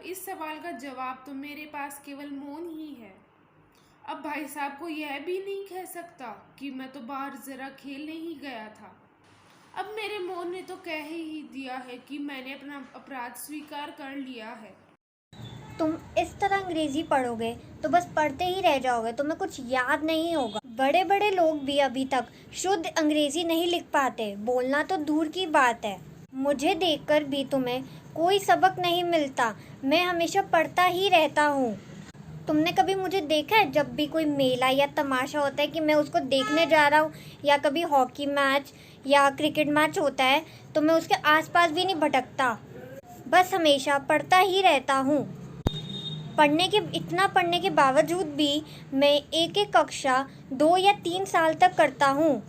इस सवाल का जवाब तो मेरे पास केवल मौन ही है। अब भाई साहब को यह भी नहीं कह सकता कि मैं तो बाहर ज़रा खेलने ही गया था। अब मेरे मौन ने तो कह ही दिया है कि मैंने अपना अपराध स्वीकार कर लिया है। तुम इस तरह अंग्रेजी पढ़ोगे तो बस पढ़ते ही रह जाओगे, तुम्हें कुछ याद नहीं होगा। बड़े बड़े लोग भी अभी तक शुद्ध अंग्रेजी नहीं लिख पाते, बोलना तो दूर की बात है। मुझे देखकर भी तुम्हें कोई सबक नहीं मिलता, मैं हमेशा पढ़ता ही रहता हूँ। तुमने कभी मुझे देखा है जब भी कोई मेला या तमाशा होता है कि मैं उसको देखने जा रहा हूँ, या कभी हॉकी मैच या क्रिकेट मैच होता है तो मैं उसके आसपास भी नहीं भटकता, बस हमेशा पढ़ता ही रहता हूँ। इतना पढ़ने के बावजूद भी मैं एक एक कक्षा 2 या 3 साल तक करता हूँ।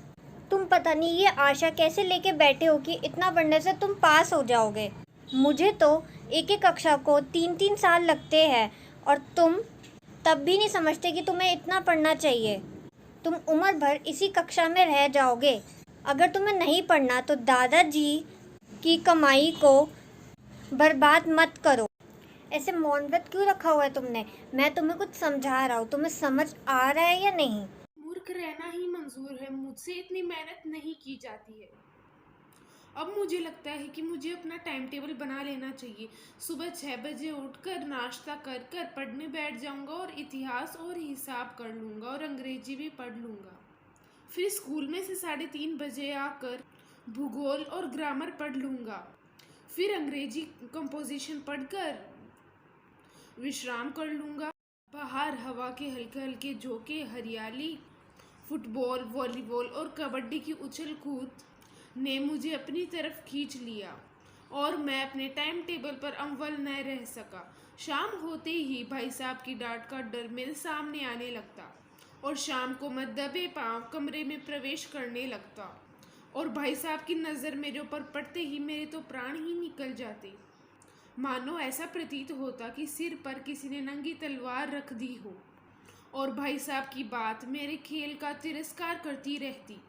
तुम पता नहीं ये आशा कैसे लेके बैठे हो कि इतना पढ़ने से तुम पास हो जाओगे। मुझे तो एक एक कक्षा को 3-3 साल लगते हैं और तुम तब भी नहीं समझते कि तुम्हें इतना पढ़ना चाहिए। तुम उम्र भर इसी कक्षा में रह जाओगे। अगर तुम्हें नहीं पढ़ना तो दादाजी की कमाई को बर्बाद मत करो। ऐसे मौन व्रत क्यों रखा हुआ है तुमने? मैं तुम्हें कुछ समझा रहा हूँ, तुम्हें समझ आ रहा है या नहीं? मूर्ख रहना ही मंजूर है, मुझसे इतनी मेहनत नहीं की जाती है। अब मुझे लगता है कि मुझे अपना टाइम टेबल बना लेना चाहिए। सुबह 6 बजे उठकर नाश्ता कर कर पढ़ने बैठ जाऊंगा और इतिहास और हिसाब कर लूँगा और अंग्रेजी भी पढ़ लूँगा। फिर स्कूल में से 3:30 बजे आकर भूगोल और ग्रामर पढ़ लूँगा। फिर अंग्रेजी कंपोजिशन पढ़कर विश्राम कर लूँगा। बाहर हवा के हल्के हल्के झोंके, हरियाली, फुटबॉल, वॉलीबॉल और कबड्डी की उछल कूद ने मुझे अपनी तरफ खींच लिया और मैं अपने टाइम टेबल पर अव्वल न रह सका। शाम होते ही भाई साहब की डांट का डर मेरे सामने आने लगता और शाम को मैं दबे पांव कमरे में प्रवेश करने लगता और भाई साहब की नज़र मेरे ऊपर पड़ते ही मेरे तो प्राण ही निकल जाते। मानो ऐसा प्रतीत होता कि सिर पर किसी ने नंगी तलवार रख दी हो और भाई साहब की बात मेरे खेल का तिरस्कार करती रहती।